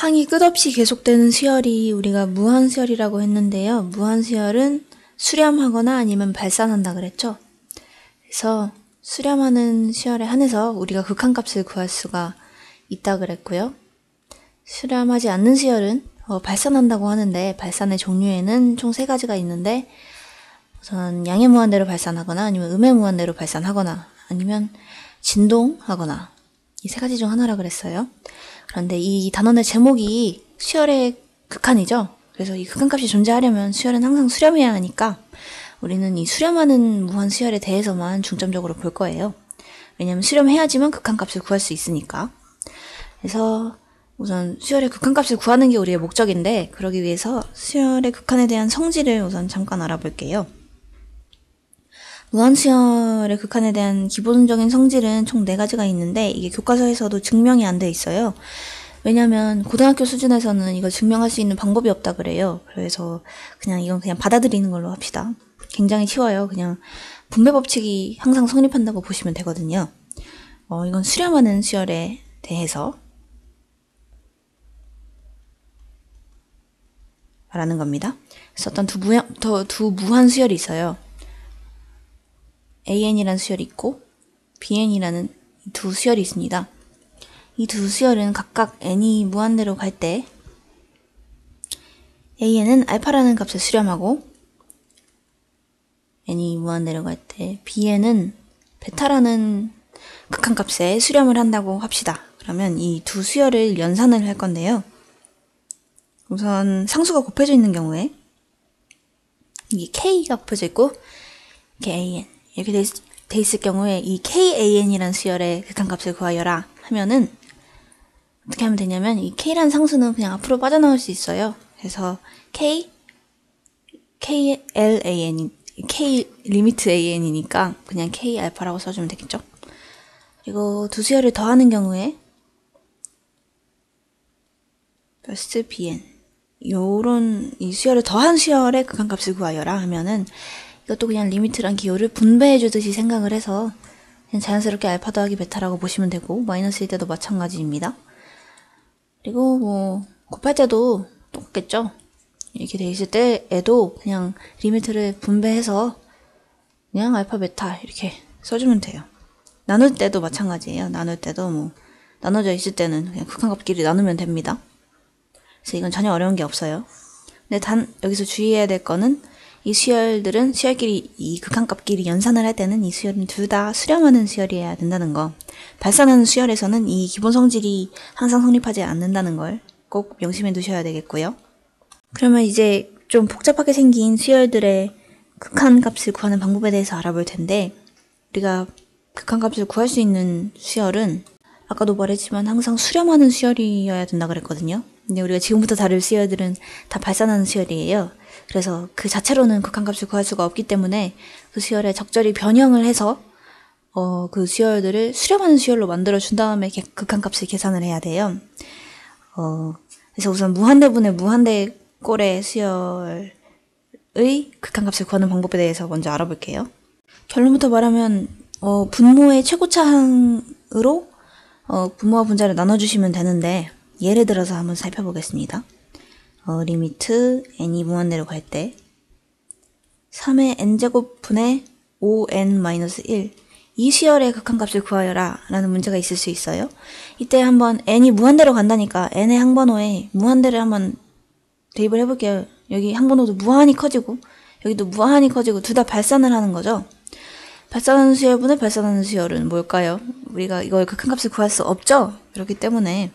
항이 끝없이 계속되는 수열이 우리가 무한수열이라고 했는데요. 무한수열은 수렴하거나 아니면 발산한다 그랬죠. 그래서 수렴하는 수열에 한해서 우리가 극한값을 구할 수가 있다 그랬고요. 수렴하지 않는 수열은 발산한다고 하는데 발산의 종류에는 총 3가지가 있는데 우선 양의 무한대로 발산하거나 아니면 음의 무한대로 발산하거나 아니면 진동하거나 이 3가지 중 하나라 그랬어요. 그런데 이 단원의 제목이 수열의 극한이죠. 그래서 이 극한값이 존재하려면 수열은 항상 수렴해야 하니까 우리는 이 수렴하는 무한 수열에 대해서만 중점적으로 볼 거예요. 왜냐하면 수렴해야지만 극한값을 구할 수 있으니까. 그래서 우선 수열의 극한값을 구하는 게 우리의 목적인데 그러기 위해서 수열의 극한에 대한 성질을 우선 잠깐 알아볼게요. 무한수열의 극한에 대한 기본적인 성질은 총 4가지가 있는데 이게 교과서에서도 증명이 안 돼 있어요. 왜냐면 고등학교 수준에서는 이걸 증명할 수 있는 방법이 없다 그래요. 그래서 이건 그냥 받아들이는 걸로 합시다. 굉장히 쉬워요. 그냥 분배 법칙이 항상 성립한다고 보시면 되거든요. 이건 수렴하는 수열에 대해서 말하는 겁니다. 그래서 어떤 두 무한 수열이 있어요. AN이라는 수열이 있고 BN이라는 두 수열이 있습니다. 이 두 수열은 각각 n이 무한대로 갈 때 AN은 알파라는 값을 수렴하고 n이 무한대로 갈 때 BN은 베타라는 극한값에 수렴을 한다고 합시다. 그러면 이 두 수열을 연산을 할 건데요. 우선 상수가 곱해져 있는 경우에 이게 K가 곱해져 있고 이게 AN 이렇게 돼 있을 경우에 이 KAN이라는 수열의 극한값을 구하여라 하면은 어떻게 하면 되냐면 이 K라는 상수는 그냥 앞으로 빠져나올 수 있어요. 그래서 KLAN K 리미트 AN이니까 그냥 K 알파라고 써주면 되겠죠. 그리고 두 수열을 더하는 경우에 플러스 BN 요런 이 수열을 더한 수열의 극한값을 구하여라 하면은 이것도 그냥 리미트란 기호를 분배해주듯이 생각을 해서 그냥 자연스럽게 알파 더하기 베타라고 보시면 되고 마이너스일 때도 마찬가지입니다. 그리고 곱할 때도 똑같겠죠. 이렇게 돼 있을 때에도 그냥 리미트를 분배해서 그냥 알파 베타 이렇게 써주면 돼요. 나눌 때도 마찬가지예요. 나눌 때도 나눠져 있을 때는 그냥 극한값끼리 나누면 됩니다. 그래서 이건 전혀 어려운 게 없어요. 근데 단 여기서 주의해야 될 거는 이 수열들은 수열끼리 이 극한값끼리 연산을 할 때는 이 수열은 둘 다 수렴하는 수열이어야 된다는 거. 발산하는 수열에서는 이 기본 성질이 항상 성립하지 않는다는 걸 꼭 명심해 두셔야 되겠고요. 그러면 이제 좀 복잡하게 생긴 수열들의 극한값을 구하는 방법에 대해서 알아볼 텐데 우리가 극한값을 구할 수 있는 수열은 아까도 말했지만 항상 수렴하는 수열이어야 된다 그랬거든요. 근데 우리가 지금부터 다룰 수열들은 다 발산하는 수열이에요. 그래서 그 자체로는 극한값을 구할 수가 없기 때문에 그 수열에 적절히 변형을 해서 그 수열들을 수렴하는 수열로 만들어준 다음에 극한값을 계산을 해야 돼요. 그래서 우선 무한대분의 무한대꼴의 수열의 극한값을 구하는 방법에 대해서 먼저 알아볼게요. 결론부터 말하면 분모의 최고차항으로 분모와 분자를 나눠주시면 되는데 예를 들어서 한번 살펴보겠습니다. 리미트 n이 무한대로 갈 때 3의 n제곱분의 5n-1 이 수열의 극한값을 구하여라 라는 문제가 있을 수 있어요. 이때 한번 n이 무한대로 간다니까 n의 항번호에 무한대를 한번 대입을 해볼게요. 여기 항번호도 무한히 커지고 여기도 무한히 커지고 둘 다 발산을 하는 거죠. 발산하는 수열분의 발산하는 수열은 뭘까요? 우리가 이걸 극한값을 구할 수 없죠? 그렇기 때문에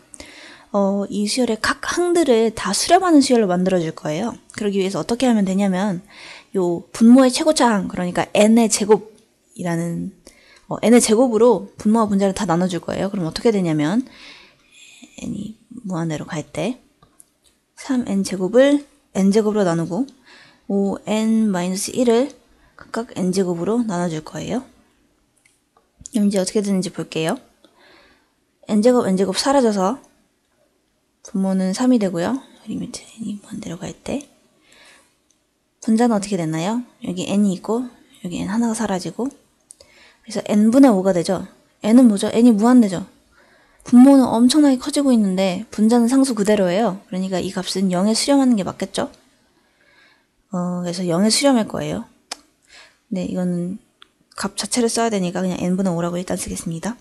이 수열의 각 항들을 다 수렴하는 수열로 만들어줄 거예요. 그러기 위해서 어떻게 하면 되냐면 요 분모의 최고차항 그러니까 n의 제곱이라는 n의 제곱으로 분모와 분자를 다 나눠줄 거예요. 그럼 어떻게 되냐면 n이 무한대로 갈 때 3n 제곱을 n 제곱으로 나누고 5n-1을 각각 n제곱으로 나눠줄 거예요. 그럼 이제 어떻게 되는지 볼게요. n제곱 n제곱 사라져서 분모는 3이 되고요. 리미트 n이 무한대로 갈 때 분자는 어떻게 됐나요? 여기 n이 있고 여기 n 하나가 사라지고 그래서 n분의 5가 되죠. n은 뭐죠? n이 무한대죠. 분모는 엄청나게 커지고 있는데 분자는 상수 그대로예요. 그러니까 이 값은 0에 수렴하는 게 맞겠죠? 그래서 0에 수렴할 거예요. 네, 이거는 값 자체를 써야 되니까 그냥 n분의 5라고 일단 쓰겠습니다.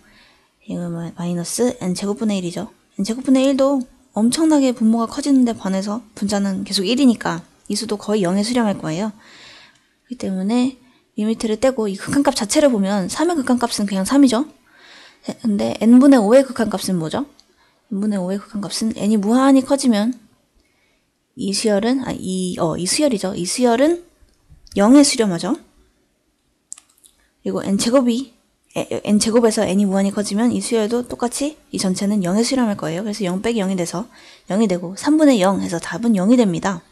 이거는 마이너스 n제곱분의 1이죠. n제곱분의 1도 엄청나게 분모가 커지는데 반해서 분자는 계속 1이니까 이 수도 거의 0에 수렴할 거예요. 그렇기 때문에 리미트를 떼고 이 극한값 자체를 보면 3의 극한값은 그냥 3이죠. 근데 n분의 5의 극한값은 뭐죠? n분의 5의 극한값은 n이 무한히 커지면 이 수열은 이 수열이죠. 이 수열은 0에 수렴하죠. 그리고 n제곱에서 n이 무한히 커지면 이 수열도 똑같이 이 전체는 0에 수렴할 거예요. 그래서 0 빼기 0이 돼서 0이 되고 3분의 0 해서 답은 0이 됩니다.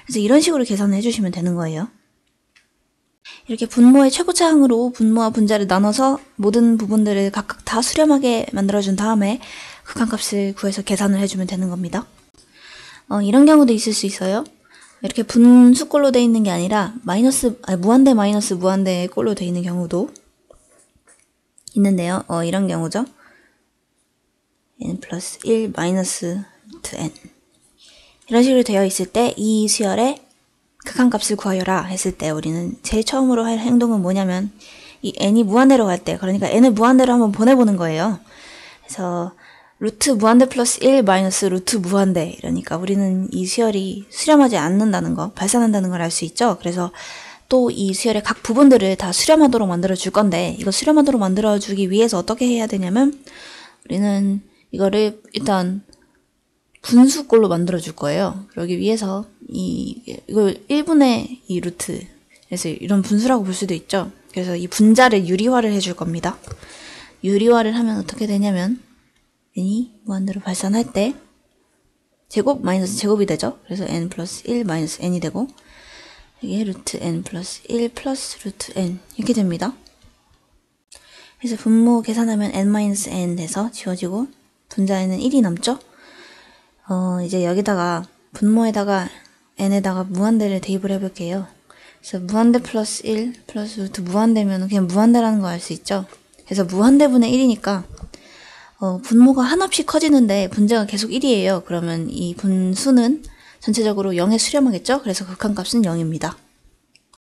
그래서 이런 식으로 계산을 해주시면 되는 거예요. 이렇게 분모의 최고차항으로 분모와 분자를 나눠서 모든 부분들을 각각 다 수렴하게 만들어준 다음에 극한값을 구해서 계산을 해주면 되는 겁니다. 이런 경우도 있을 수 있어요. 이렇게 분수꼴로 되어 있는 게 아니라 무한대 마이너스 무한대 꼴로 되어 있는 경우도 있는데요. 이런 경우죠. n 플러스 1 마이너스 루트 n 이런 식으로 되어 있을 때 이 수열의 극한값을 구하여라 했을 때 우리는 제일 처음으로 할 행동은 뭐냐면 이 n이 무한대로 갈 때, 그러니까 n을 무한대로 한번 보내보는 거예요. 그래서 루트 무한대 플러스 1 마이너스 루트 무한대, 이러니까 우리는 이 수열이 수렴하지 않는다는 거, 발산한다는 걸 알 수 있죠. 그래서 또 이 수열의 각 부분들을 다 수렴하도록 만들어 줄 건데, 이거 수렴하도록 만들어 주기 위해서 어떻게 해야 되냐면 우리는 이거를 일단 분수꼴로 만들어 줄 거예요. 그러기 위해서 이걸 1분의 2 루트, 그래서 이런 분수라고 볼 수도 있죠. 그래서 이 분자를 유리화를 해줄 겁니다. 유리화를 하면 어떻게 되냐면 n이 무한대로 발산할 때 제곱 마이너스 제곱이 되죠. 그래서 n 플러스 1 마이너스 n이 되고 이게 루트 n 플러스 1 플러스 루트 n 이렇게 됩니다. 그래서 분모 계산하면 n 마이너스 n 돼서 지워지고 분자에는 1이 남죠. 이제 여기다가 분모에다가 n에다가 무한대를 대입을 해볼게요. 그래서 무한대 플러스 1 플러스 루트 무한대면 그냥 무한대라는 거 알 수 있죠. 그래서 무한대분의 1이니까 분모가 한없이 커지는데 분자가 계속 1이에요. 그러면 이 분수는 전체적으로 0에 수렴하겠죠. 그래서 극한값은 0입니다.